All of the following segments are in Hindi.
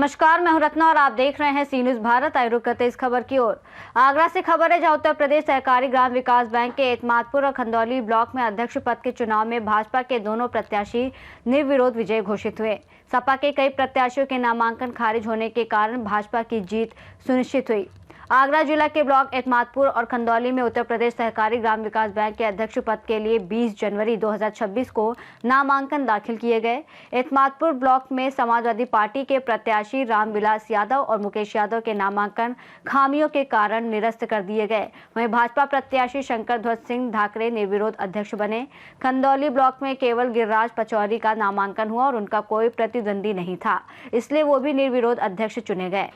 नमस्कार, मैं हूं रत्ना और आप देख रहे हैं सी न्यूज भारत। आए रुक करते इस खबर की ओर। आगरा से खबर है, जहां उत्तर प्रदेश सहकारी ग्राम विकास बैंक के एतमादपुर और खंदौली ब्लॉक में अध्यक्ष पद के चुनाव में भाजपा के दोनों प्रत्याशी निर्विरोध विजयी घोषित हुए। सपा के कई प्रत्याशियों के नामांकन खारिज होने के कारण भाजपा की जीत सुनिश्चित हुई। आगरा जिला के ब्लॉक एतमादपुर और खंदौली में उत्तर प्रदेश सहकारी ग्राम विकास बैंक के अध्यक्ष पद के लिए 20 जनवरी 2026 को नामांकन दाखिल किए गए। एतमादपुर ब्लॉक में समाजवादी पार्टी के प्रत्याशी रामविलास यादव और मुकेश यादव के नामांकन खामियों के कारण निरस्त कर दिए गए। वहीं भाजपा प्रत्याशी शंकर ध्वज सिंह धाकरे निर्विरोध अध्यक्ष बने। खंदौली ब्लॉक में केवल गिरिराज पचौरी का नामांकन हुआ और उनका कोई प्रतिद्वंदी नहीं था, इसलिए वो भी निर्विरोध अध्यक्ष चुने गए।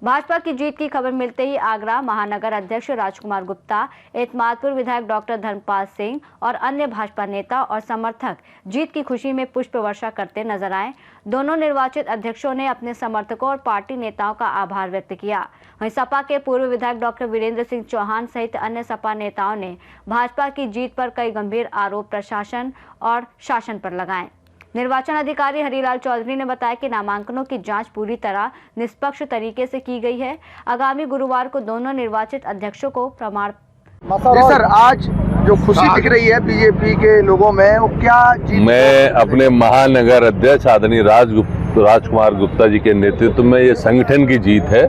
भाजपा की जीत की खबर मिलते ही आगरा महानगर अध्यक्ष राजकुमार गुप्ता, एतमादपुर विधायक डॉक्टर धर्मपाल सिंह और अन्य भाजपा नेता और समर्थक जीत की खुशी में पुष्प वर्षा करते नजर आए। दोनों निर्वाचित अध्यक्षों ने अपने समर्थकों और पार्टी नेताओं का आभार व्यक्त किया। वहीं सपा के पूर्व विधायक डॉक्टर वीरेंद्र सिंह चौहान सहित अन्य सपा नेताओं ने भाजपा की जीत पर कई गंभीर आरोप प्रशासन और शासन पर लगाए। निर्वाचन अधिकारी हरिलाल चौधरी ने बताया कि नामांकनों की जांच पूरी तरह निष्पक्ष तरीके से की गई है। आगामी गुरुवार को दोनों निर्वाचित अध्यक्षों को प्रमाण। सर, आज जो खुशी दिख रही है बीजेपी के लोगों में, वो क्या जीत? मैं अपने महानगर अध्यक्ष आदरणीय राजकुमार गुप्ता जी के नेतृत्व में ये संगठन की जीत है,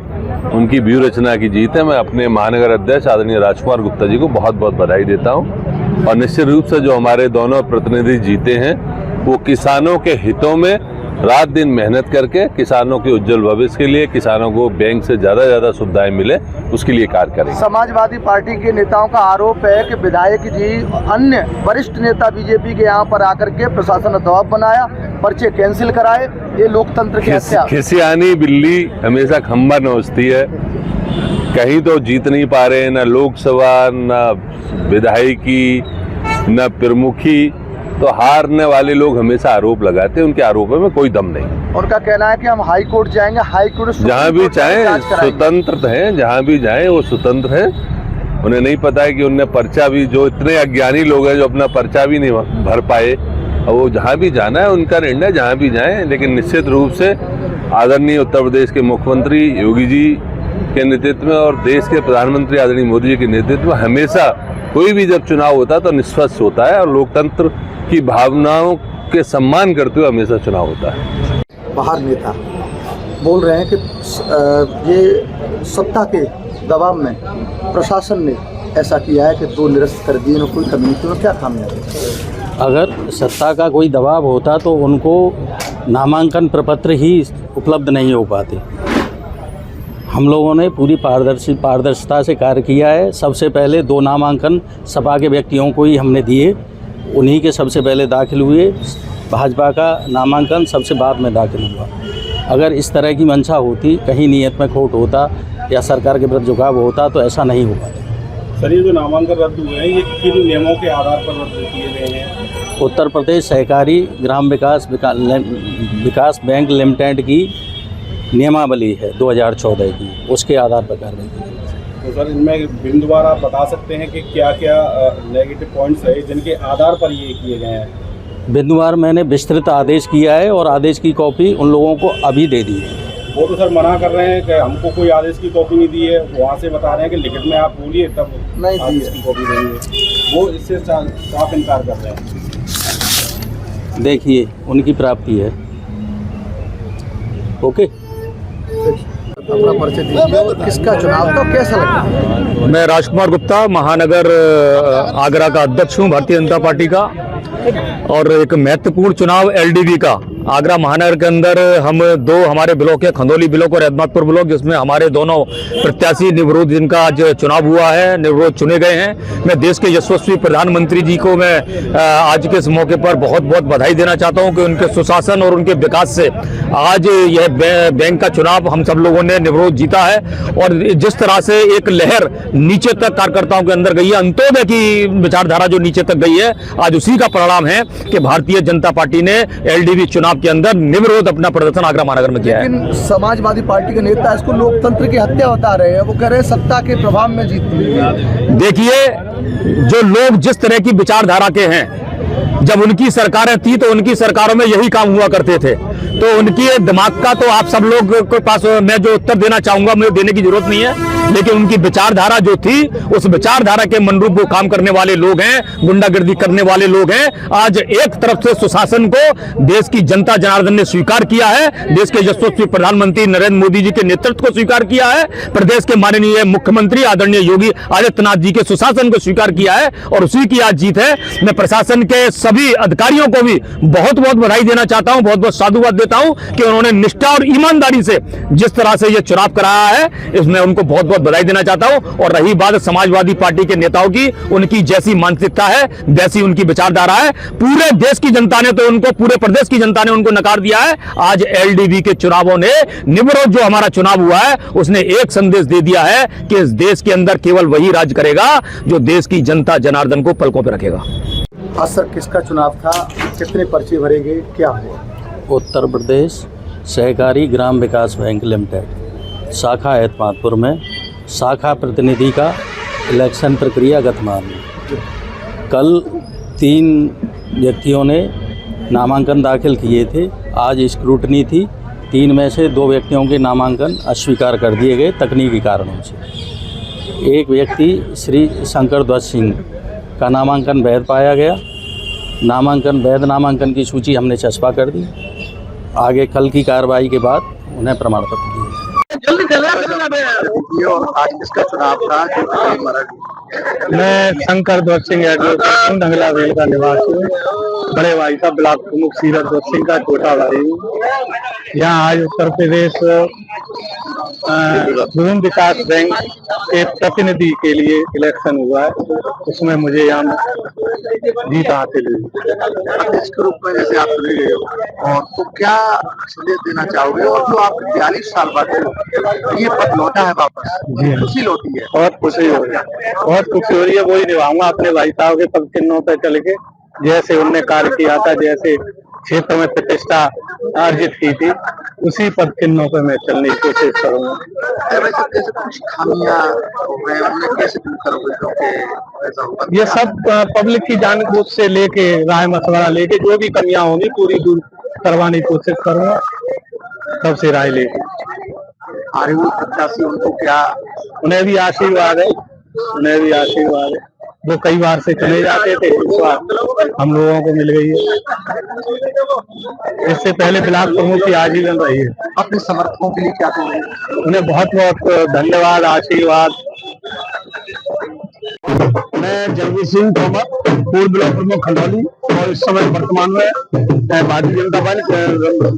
उनकी व्यूह रचना की जीत है। मैं अपने महानगर अध्यक्ष आदरणीय राजकुमार गुप्ता जी को बहुत बहुत बधाई देता हूँ। और निश्चित रूप से जो हमारे दोनों प्रतिनिधि जीते हैं वो किसानों के हितों में रात दिन मेहनत करके किसानों के उज्जवल भविष्य के लिए, किसानों को बैंक से ज्यादा सुविधाएं मिले, उसके लिए कार्य करेंगे। समाजवादी पार्टी के नेताओं का आरोप है कि विधायक जी अन्य वरिष्ठ नेता बीजेपी के यहाँ पर आकर के प्रशासन ने दबाव बनाया, पर्चे कैंसिल कराए। ये लोकतंत्र की हत्या। खिसियानी बिल्ली हमेशा खम्बा नोचती है। कहीं तो जीत नहीं पा रहे, न लोकसभा, न विधायकी, न प्रमुखी, तो हारने वाले लोग हमेशा आरोप लगाते हैं। उनके आरोपों में कोई दम नहीं। उनका कहना है कि हम हाई कोर्ट जाएंगे, हाई कोर्ट जहाँ भी चाहें स्वतंत्र हैं, जहाँ भी जाएं वो स्वतंत्र हैं। उन्हें नहीं पता है कि उनने पर्चा भी, जो इतने अज्ञानी लोग हैं जो अपना पर्चा भी नहीं भर पाए, और वो जहाँ भी जाना है उनका निर्णय, जहाँ भी जाएं। लेकिन निश्चित रूप से आदरणीय उत्तर प्रदेश के मुख्यमंत्री योगी जी के नेतृत्व में और देश के प्रधानमंत्री आदरणीय मोदी जी के नेतृत्व में हमेशा कोई भी जब चुनाव होता है तो निष्पक्ष होता है और लोकतंत्र की भावनाओं के सम्मान करते हुए हमेशा चुनाव होता है। बाहर नेता बोल रहे हैं कि ये सत्ता के दबाव में प्रशासन ने ऐसा किया है कि 2 निरस्त कर दिए, कोई कमी नहीं। तो क्या खामियां है? अगर सत्ता का कोई दबाव होता तो उनको नामांकन प्रपत्र ही उपलब्ध नहीं हो पाते। हम लोगों ने पूरी पारदर्शिता से कार्य किया है। सबसे पहले 2 नामांकन सपा के व्यक्तियों को ही हमने दिए, उन्हीं के सबसे पहले दाखिल हुए। भाजपा का नामांकन सबसे बाद में दाखिल हुआ। अगर इस तरह की मंशा होती, कहीं नीयत में खोट होता या सरकार के प्रति झुकाव होता तो ऐसा नहीं हो पाता। सर, ये जो नामांकन रद्द हुए हैं, ये किन नियमों के आधार पर रद्द किए गए हैं? उत्तर प्रदेश सहकारी ग्राम विकास बैंक लिमिटेड की नियमावली है 2014 की, उसके आधार पर कार्रवाई की। तो सर, इनमें बिंदुवार आप बता सकते हैं कि क्या क्या नेगेटिव पॉइंट्स है जिनके आधार पर ये किए गए हैं? बिंदुवार मैंने विस्तृत आदेश किया है और आदेश की कॉपी उन लोगों को अभी दे दी है। वो तो सर मना कर रहे हैं कि हमको कोई आदेश की कॉपी नहीं दी है। वहाँ से बता रहे हैं कि लिखित में आप बोलिए तब नहीं आदेश की कॉपी देंगे। वो इससे साफ इनकार कर रहे हैं। देखिए, उनकी प्राप्ति है। ओके, अपना परिचय दीजिए, किसका चुनाव था, कैसा लगा? मैं राजकुमार गुप्ता, महानगर आगरा का अध्यक्ष हूं भारतीय जनता पार्टी का। और एक महत्वपूर्ण चुनाव एलडीवी का आगरा महानगर के अंदर हम 2 हमारे ब्लॉक है, खंदौली ब्लॉक और एतमादपुर ब्लॉक, जिसमें हमारे दोनों प्रत्याशी निर्विरोध जिनका आज चुनाव हुआ है, निर्विरोध चुने गए हैं। मैं देश के यशस्वी प्रधानमंत्री जी को मैं आज के इस मौके पर बहुत बहुत बधाई देना चाहता हूं कि उनके सुशासन और उनके विकास से आज यह बैंक का चुनाव हम सब लोगों ने निर्विरोध जीता है। और जिस तरह से एक लहर नीचे तक कार्यकर्ताओं के अंदर गई है, अंत्योदय की विचारधारा जो नीचे तक गई है, आज उसी का परिणाम है कि भारतीय जनता पार्टी ने एलडीवी चुनाव के अंदर निर्विरोध अपना प्रदर्शन आगरा महानगर में किया है। लेकिन समाजवादी पार्टी के नेता इसको लोकतंत्र की हत्या बता रहे हैं। वो कह रहे हैं सत्ता के प्रभाव में जीत मिली है। देखिए, जो लोग जिस तरह की विचारधारा के हैं, जब उनकी सरकारें थी तो उनकी सरकारों में यही काम हुआ करते थे। तो उनकी दिमाग का तो आप सब लोग के पास मैं जो उत्तर देना चाहूंगा मुझे देने की जरूरत नहीं है, लेकिन उनकी विचारधारा जो थी उस विचारधारा के मनरूप वो काम करने वाले लोग हैं, गुंडागर्दी करने वाले लोग हैं। आज एक तरफ से सुशासन को देश की जनता जनार्दन ने स्वीकार किया है, देश के यशस्वी प्रधानमंत्री नरेंद्र मोदी जी के नेतृत्व को स्वीकार किया है, प्रदेश के माननीय मुख्यमंत्री आदरणीय योगी आदित्यनाथ जी के सुशासन को स्वीकार किया है और उसी की आज जीत है। मैं प्रशासन के सभी अधिकारियों को भी बहुत बहुत बधाई देना चाहता हूं, बहुत बहुत साधुवाद देता हूं कि उन्होंने निष्ठा और ईमानदारी से जिस तरह से यह चुनाव कराया है, इसमें उनको बहुत बहुत बधाई देना चाहता हूं। और रही बात समाजवादी पार्टी के नेताओं की, उनकी जैसी मानसिकता है वैसी उनकी विचारधारा है। पूरे देश की जनता ने तो उनको, पूरे प्रदेश की जनता ने उनको नकार दिया है। आज एलडीबी के चुनावों ने, निर्विरोध जो हमारा चुनाव हुआ है, उसने एक संदेश दे दिया है कि इस देश के अंदर केवल वही राज करेगा जो देश की जनता जनार्दन को पलकों पर रखेगा। आज सर किसका चुनाव था, कितने पर्चे भरेंगे, क्या हुआ? उत्तर प्रदेश सहकारी ग्राम विकास बैंक लिमिटेड शाखा एतमादपुर में शाखा प्रतिनिधि का इलेक्शन प्रक्रिया गतिमान है। कल 3 व्यक्तियों ने नामांकन दाखिल किए थे, आज स्क्रूटनी थी। 3 में से 2 व्यक्तियों के नामांकन अस्वीकार कर दिए गए तकनीकी कारणों से। एक व्यक्ति श्री शंकर ध्वज सिंह का नामांकन वैध पाया गया। वैध नामांकन की सूची हमने चस्पा कर दी। आगे कल की कार्रवाई के बाद उन्हें प्रमाण पत्र दिए। और आज किसका चुनाव था जो मरा गया? मैं शंकर ध्वज सिंह एडवोकेट हूँ, डंगला वेल का निवासी हूँ। बड़े भाई साहब ब्लॉक प्रमुख सीरत ध्वज सिंह का छोटा भाई हूँ। यहाँ आज उत्तर प्रदेश भूमि विकास बैंक के प्रतिनिधि के लिए इलेक्शन हुआ है, उसमें मुझे यहाँ जीत हासिल हुई। अध्यक्ष के रूप में जैसे आप चुने गए हो, और तो क्या संदेश देना चाहोगे? और जो आप 42 साल बाद ये पद लौटा है वापस, खुशी लौटी है? बहुत खुशी हो रही है, बहुत खुशी हो रही है। वही निभाऊंगा अपने भाई साहब के पद चिन्हों पर चल के, जैसे उनने कार्य किया था, जैसे क्षेत्र में प्रतिष्ठा अर्जित की थी, उसी पद चिन्हों पर मैं चलने की कोशिश करूंगा। कैसे कुछ खामियां कैसे दूर करोगे? ये सब पब्लिक की जानबूझ से लेके, राय मशवरा लेके, जो भी कमियां होंगी पूरी दूर करवाने की कोशिश करूंगा, सबसे राय लेके। आगे वो प्रत्याशी उनको क्या, उन्हें भी आशीर्वाद है, उन्हें भी आशीर्वाद है। वो कई बार से चले जाते थे, इस बार हम लोगों को मिल गई है। इससे पहले ब्लॉक प्रमुख की आजीवन रही है। अपने समर्थकों के लिए क्या कहोगे? उन्हें बहुत बहुत धन्यवाद, आशीर्वाद। मैं जगदीश सिंह तोमर, पूर्व ब्लॉक प्रमुख खंडौली और इस समय वर्तमान में भारतीय जनता पार्टी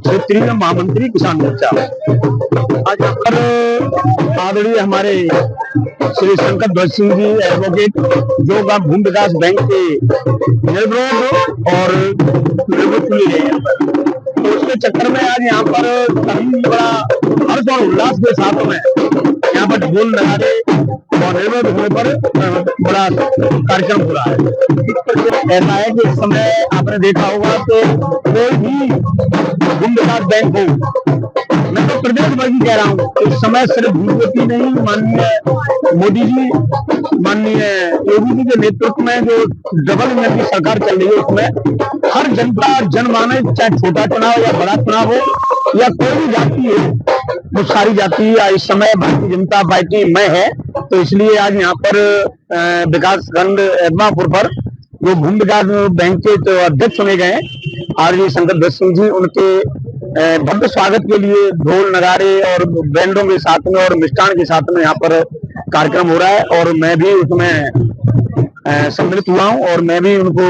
क्षेत्रीय महामंत्री किसान मोर्चा। आज यहाँ पर आदरणीय हमारे श्री शंकर ध्वज सिंह जी एडवोकेट, जो भूमि विकास बैंक के निर्विरोध और निर्भुत चुने गए हैं, तो उसके चक्कर में आज यहाँ पर सभी बड़ा हर्ष और उल्लास के साथ में यहाँ पर ढोल नगाड़े और निर्भर होने पर बड़ा कार्यक्रम हो रहा है। ऐसा है कि इस समय आपने देखा होगा कि कोई भी भूमि विकास बैंक हो, मैं तो प्रदेश भर की कह रहा हूँ, इस समय सिर्फ भूमिपति नहीं, माननीय मोदी जी, माननीय योगी जी के नेतृत्व में जो डबल इंजन की सरकार चल रही है, उसमें हर जनता जनमानस, चाहे छोटा चुनाव या बड़ा चुनाव हो या कोई भी जाति हो, वो सारी जाति इस समय भारतीय जनता पार्टी में है। तो इसलिए आज यहाँ पर विकास खंड एतमादपुर पर जो भूमि विकास बैंक के जो अध्यक्ष चुने गए आदरणीय शंकर ध्वज सिंह जी, उनके भव्य स्वागत के लिए ढोल नगाड़े और बैंडों के साथ में और मिष्ठान के साथ में यहाँ पर कार्यक्रम हो रहा है। और मैं भी उसमें सम्मिलित हुआ हूँ और मैं भी उनको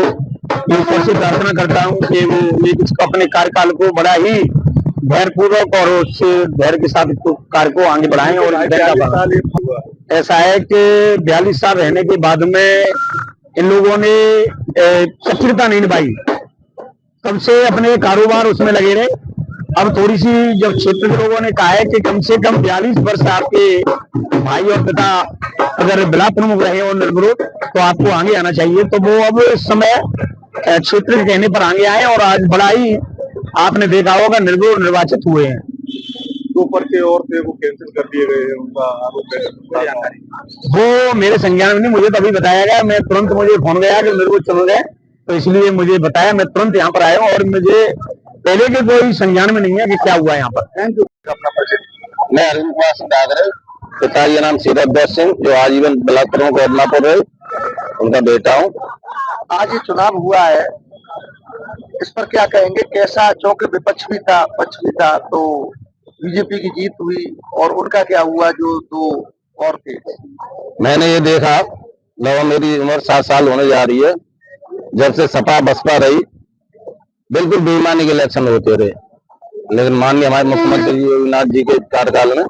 ईश्वर से प्रार्थना करता हूँ कि वो अपने कार्यकाल को बड़ा ही धैर्यपूर्वक और उससे धैर्य के साथ कार्य को आगे बढ़ाएं। और ऐसा है कि 42 साल रहने के बाद में इन लोगों ने सक्रियता नहीं निभाई, तब से अपने कारोबार उसमें लगे रहे। अब थोड़ी सी जब क्षेत्र के लोगों ने कहा है कि कम से कम 42 वर्ष आपके भाई और पिता अगर ब्लॉक प्रमुख रहे और निर्विरोध, तो आपको आगे आना चाहिए। तो वो अब इस समय क्षेत्र के कहने पर आगे आए और आज बड़ा ही आपने देखा होगा निर्विरोध निर्वाचित हुए हैं। 2 पर्चे और थे, वो कैंसिल कर दिए गए हैं, उनका आरोप है। वो मेरे संज्ञान में नहीं, मुझे तो अभी बताया गया, मैं तुरंत मुझे फोन गया कि निर्विरोध चल गए, तो इसलिए मुझे बताया, मैं तुरंत यहाँ पर आया हूँ। और मुझे पहले के कोई संज्ञान में नहीं है कि क्या हुआ यहाँ पर। Thank you. अपना परिचय। मैं अरविंद कुमार सिंह डागरे, पिताजी नाम सीरतदास सिंह, जो आजीवन ब्लॉक प्रमुख अदनापुर रहे, उनका बेटा हूँ। आज ये चुनाव हुआ है, इस पर क्या कहेंगे? कैसा, चूंकि विपक्ष भी था, पक्ष भी था, तो बीजेपी की जीत हुई और उनका क्या हुआ जो दो और थे? मैंने ये देखा, लगभग मेरी उम्र 7 साल होने जा रही है, जब से सपा बसपा रही, बिल्कुल बेईमानी के इलेक्शन होते रहे, लेकिन माननीय हमारे मुख्यमंत्री योगीनाथ जी के कार्यकाल में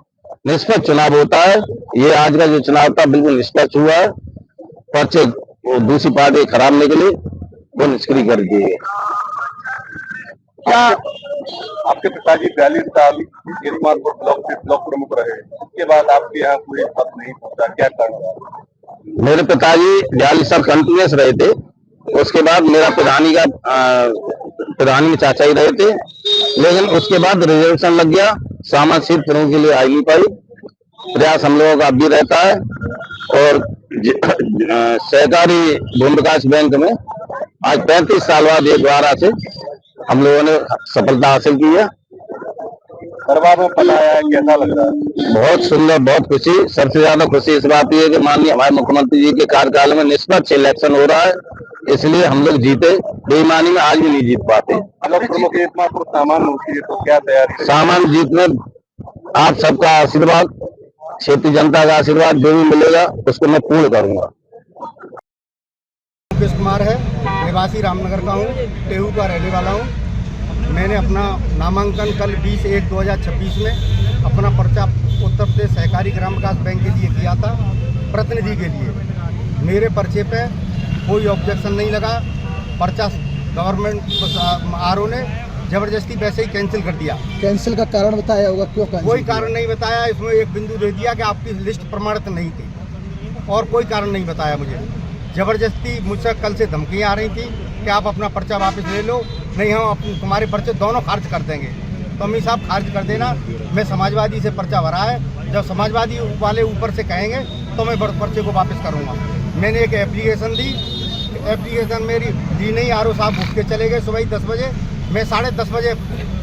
निष्पक्ष चुनाव होता है। ये आज का जो चुनाव था बिल्कुल निष्पक्ष हुआ है। पर्चे वो दूसरी पार्टी खराब निकली, वो निष्क्रिय कर दिए गए। क्या आपके पिताजी 42 साल एतमादपुर ब्लॉक के ब्लॉक प्रमुख रहे, उसके बाद आपके यहाँ कोई पद नहीं पहुंचा, क्या कारण? मेरे पिताजी 42 साल कंटिन्यूस रहे थे, उसके बाद मेरा प्रधानी में चाचा ही रहे थे, लेकिन उसके बाद रिजर्वेशन लग गया, सामान्य सीट प्रमुख के लिए आ नहीं पाई। प्रयास हम लोगों का अब भी रहता है और सहकारी भूमि विकास बैंक में आज 35 साल बाद एक बार से हम लोगों ने सफलता हासिल की है। परिवार में पता आया है, कैसा लग रहा है? बहुत सुंदर, बहुत खुशी। सबसे ज्यादा खुशी इस बात की है कि माननीय हमारे मुख्यमंत्री जी के कार्यकाल में निष्पक्ष इलेक्शन हो रहा है, इसलिए हम लोग जीते। बेईमानी में आज भी नहीं जीत पाते। ब्लॉक प्रमुख एतमादपुर सामान्य होती है, तो क्या तैयारी? सामान्य जीतने आप सबका आशीर्वाद, क्षेत्रीय जनता का आशीर्वाद जो भी मिलेगा उसको मैं पूर्ण करूंगा। मुकेश कुमार है, निवासी रामनगर का हूँ, टेहू का रहने वाला हूँ। मैंने अपना नामांकन कल 20/1/2026 में अपना पर्चा उत्तर प्रदेश सहकारी ग्राम विकास बैंक के लिए किया था, प्रतिनिधि के लिए। मेरे पर्चे पे कोई ऑब्जेक्शन नहीं लगा। पर्चा गवर्नमेंट आरओ ने जबरदस्ती वैसे ही कैंसिल कर दिया। कैंसिल का कारण बताया होगा, क्यों कैंसिल? कोई कारण नहीं बताया। इसमें एक बिंदु दे दिया कि आपकी लिस्ट प्रमाणित नहीं थी, और कोई कारण नहीं बताया मुझे। जबरदस्ती मुझसे कल से धमकियां आ रही थी कि आप अपना पर्चा वापस ले लो, नहीं हम तुम्हारे पर्चे दोनों खारिज कर देंगे। तो अमीर साहब खारिज कर देना, मैं समाजवादी से पर्चा भरा है, जब समाजवादी वाले ऊपर से कहेंगे तो मैं पर्चे को वापस करूँगा। मैंने एक एप्लीकेशन दी, एप्लीकेशन मेरी दी नहीं, आरओ साहब उठ के चले गए सुबह ही 10 बजे। मैं 10:30 बजे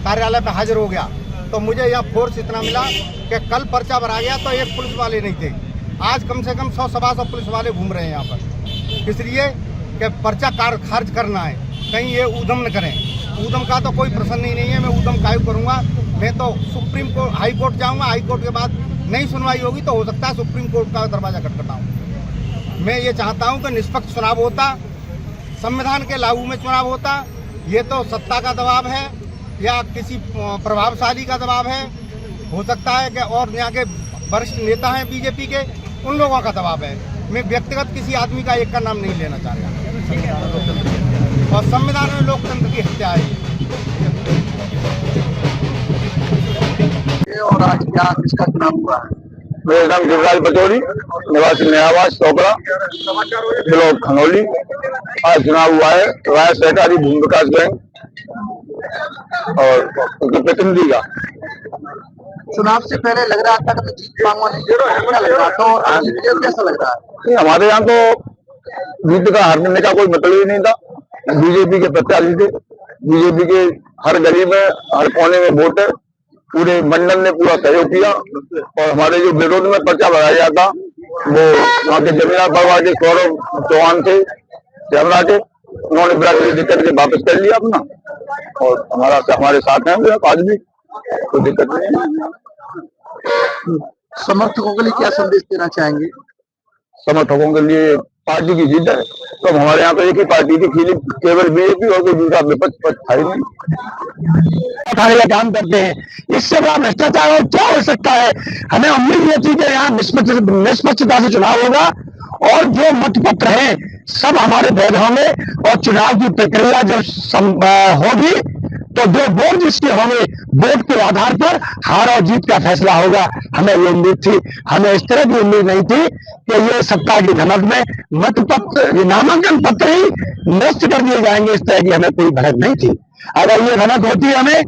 कार्यालय पर हाजिर हो गया, तो मुझे यह फोर्स इतना मिला कि कल पर्चा भरा गया तो एक पुलिस वाले नहीं थे, आज कम से कम 100-125 पुलिस वाले घूम रहे हैं यहाँ पर, इसलिए कि पर्चा खारिज करना है, कहीं ये ऊधम न करें। ऊधम का तो कोई प्रश्न ही नहीं है, मैं ऊधम कायम करूँगा। मैं तो सुप्रीम कोर्ट, हाई कोर्ट जाऊँगा, हाई कोर्ट के बाद नहीं सुनवाई होगी तो हो सकता है सुप्रीम कोर्ट का दरवाजा खटखटाऊँ। मैं ये चाहता हूँ कि निष्पक्ष चुनाव होता, संविधान के लागू में चुनाव होता। ये तो सत्ता का दबाव है या किसी प्रभावशाली का दबाव है, हो सकता है कि और यहाँ के वरिष्ठ नेता हैं बीजेपी के, उन लोगों का दबाव है। मैं व्यक्तिगत किसी आदमी का एक का नाम नहीं लेना चाह रहा, और संविधान में लोकतंत्र की हत्या है। और आज क्या किसका चुनाव हुआ है? मेरा नाम गिरिराज पचौरी, निवासी नयावास टोकरा, ब्लॉक खंगौली। आज चुनाव हुआ है राय सहकारी भूमि विकास बैंक और उनके प्रतिनिधि का। चुनाव से पहले लग रहा था कि जीत पाऊंगा, नहीं लग रहा था, और आज कैसा लग रहा है? हमारे यहाँ तो जीत का हारने का कोई मतलब ही नहीं था। बीजेपी के प्रत्याशी थे, बीजेपी के हर गली में, हर कोने में वोट है। पूरे मंडल ने पूरा सहयोग किया, और हमारे जो विरोध में पर्चा भराया गया था वो वहाँ के जमींदार परिवार के सौरभ चौहान थे, जमरा के, उन्होंने बड़ा दिक्कत के वापस कर लिया अपना, और हमारे साथ हैं आज भी, कोई दिक्कत नहीं है। समर्थकों के लिए क्या संदेश देना चाहेंगे? समर्थकों के लिए पार्टी की जीत है, तो हमारे यहाँ तो एक ही पार्टी थी, केवल बीजेपी, और कोई दूसरा विपक्ष पक्ष था ही नहीं। उठाने का काम करते हैं, इससे बड़ा भ्रष्टाचार और क्या हो सकता है। हमें उम्मीद ये थी कि यहाँ निष्पक्षता से चुनाव होगा, और जो मतपत्र हैं सब हमारे वैध होंगे, और चुनाव की प्रक्रिया जब होगी तो जो वोट जिसके होंगे, वोट के आधार पर हार और जीत का फैसला होगा। हमें ये उम्मीद थी, हमें इस तरह की उम्मीद नहीं थी कि ये सत्ता की धमक में मतपत्र, ये नामांकन पत्र ही नष्ट कर दिए जाएंगे, इस तरह की हमें कोई भनक नहीं थी। अगर ये भनक होती हमें,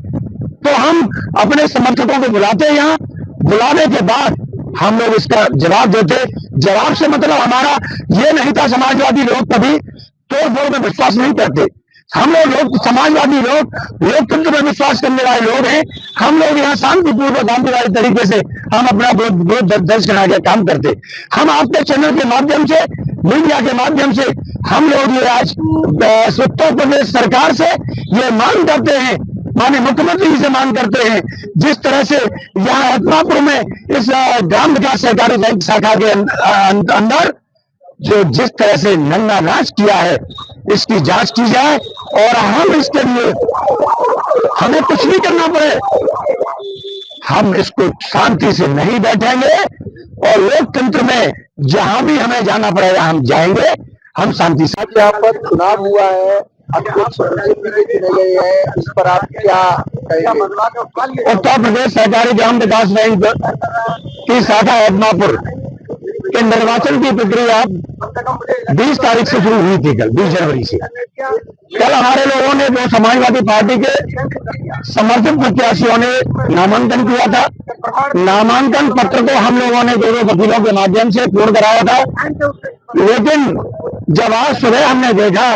तो हम अपने समर्थकों को बुलाते, यहाँ बुलाने के बाद हम लोग इसका जवाब देते। जवाब से मतलब हमारा ये नहीं था, समाजवादी लोग कभी तोड़ फोड़ में विश्वास नहीं करते। हम लोग समाजवादी लोग, लोकतंत्र में विश्वास करने वाले लोग हैं। हम लोग यहाँ शांतिपूर्वक गांधीवादी तरीके से हम अपना विरोध दर्ज करा के काम करते। हम आपके चैनल के माध्यम से, मीडिया के माध्यम से हम लोग ये आज उत्तर प्रदेश सरकार से ये मांग करते हैं, माननीय मुख्यमंत्री जी से मांग करते हैं, जिस तरह से यहाँ एतमापुर में इस ग्राम विकास सहकारी बैंक शाखा के अंदर जो जिस तरह से नंगा नाच किया है, इसकी जांच की जाए और हम इसके लिए हमें कुछ नहीं करना पड़े, हम इसको शांति से नहीं बैठेंगे और लोकतंत्र में जहां भी हमें जाना पड़ेगा हम जाएंगे, हम शांति से। यहाँ पर चुनाव हुआ है, अध्यक्ष चुने गए हैं, इस पर आप क्या कहेंगे? उत्तर प्रदेश सहकारी ग्राम विकास बैंक की शाखा एतमापुर के निर्वाचन की प्रक्रिया 20 तारीख से शुरू हुई थी, कल 20 जनवरी से। कल हमारे लोगों ने, जो समाजवादी पार्टी के समर्थित प्रत्याशियों ने नामांकन किया था, नामांकन पत्र को हम लोगों ने दोनों वकीलों के माध्यम से पूर्ण कराया था। लेकिन जब आज सुबह हमने देखा,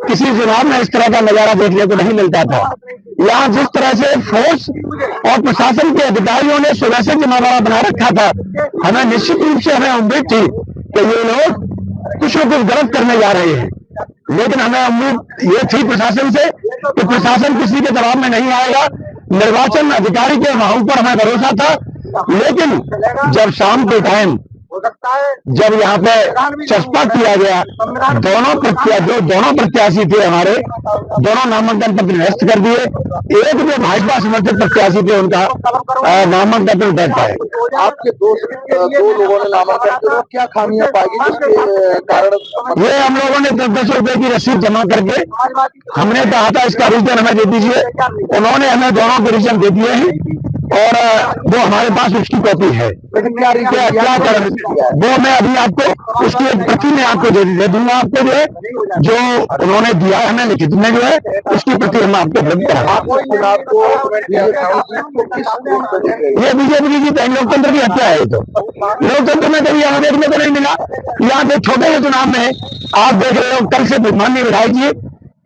किसी चुनाव में इस तरह का नजारा देखने को नहीं मिलता था। यहाँ जिस तरह से फोर्स और प्रशासन के अधिकारियों ने सुबह से जमावड़ा बना रखा था, हमें निश्चित रूप से हमें उम्मीद थी कि ये लोग कुछ न कुछ गलत करने जा रहे हैं। लेकिन हमें उम्मीद ये थी प्रशासन से कि प्रशासन किसी के दबाव में नहीं आएगा, निर्वाचन अधिकारी के वहां पर हमें भरोसा था। लेकिन जब शाम के टाइम जब यहाँ पे चस्पा किया गया, दोनों प्रत्याशी थे हमारे, दोनों नामांकन पत्र निरस्त कर दिए। एक जो भाजपा समर्थित प्रत्याशी थे, उनका नामांकन पत्र दर्ज है। आपके दो लोगों ने नामांकन किया, क्या खामियां पाई जिसके कारण? ये हम लोगों ने 10 रुपए की रसीद जमा करके हमने कहा था इसका रीजन हमें दे दीजिए, उन्होंने हमें दोनों के रीजन दे दिए हैं और वो हमारे पास उसकी कॉपी है। क्या कर वो मैं अभी आपको उसकी एक प्रति में आपको दे दूंगा। आपको जो है, जो उन्होंने दिया है हमें लिखित में जो है, उसकी प्रति हम आपको उपलब्ध कराएंगे। ये बीजेपी की लोकतंत्र की हत्या है। तो लोकतंत्र में कभी यहाँ देखने को नहीं मिला। यहाँ पे छोटे से चुनाव में आप देख रहे हो, कल से माननीय विधायक जी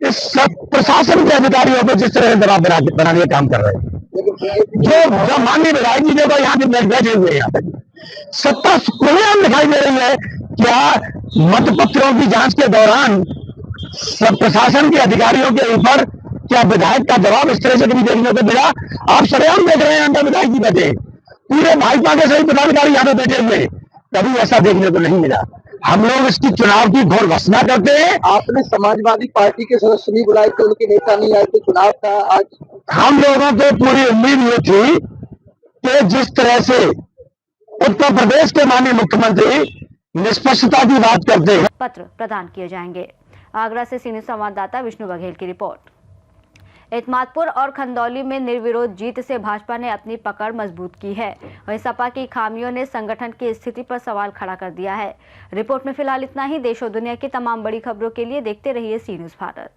इस प्रशासन के अधिकारियों पर जिस तरह से दबाव बनाने का काम कर रहे हैं, जो माननीय विधायक जी देखो यहाँ पे बैठे हुए हैं, यहाँ पे सत्ता खुलेआम दिखाई दे रही है। क्या मतपत्रों की जांच के दौरान प्रशासन के अधिकारियों के ऊपर क्या विधायक का दबाव इस तरह से कभी देखने को मिला? आप सरेआम देख रहे हैं, अंदर विधायक जी बैठे, पूरे भाजपा के सभी पदाधिकारी यहाँ पे बैठे हुए, कभी ऐसा देखने को नहीं मिला। हम लोग इसकी चुनाव की घोर घोषणा करते हैं। आपने समाजवादी पार्टी के सदस्य नहीं बुलाए थे, उनके नेता नहीं आए थे, चुनाव था आज। हम लोगों को पूरी उम्मीद ये थी कि जिस तरह से उत्तर प्रदेश के माननीय मुख्यमंत्री निष्पक्षता की बात करते हैं, पत्र प्रदान किए जाएंगे। आगरा से सीनियर संवाददाता विष्णु बघेल की रिपोर्ट। एतमादपुर और खंदौली में निर्विरोध जीत से भाजपा ने अपनी पकड़ मजबूत की है। वहीं सपा की खामियों ने संगठन की स्थिति पर सवाल खड़ा कर दिया है। रिपोर्ट में फिलहाल इतना ही। देश और दुनिया की तमाम बड़ी खबरों के लिए देखते रहिए सी न्यूज़ भारत।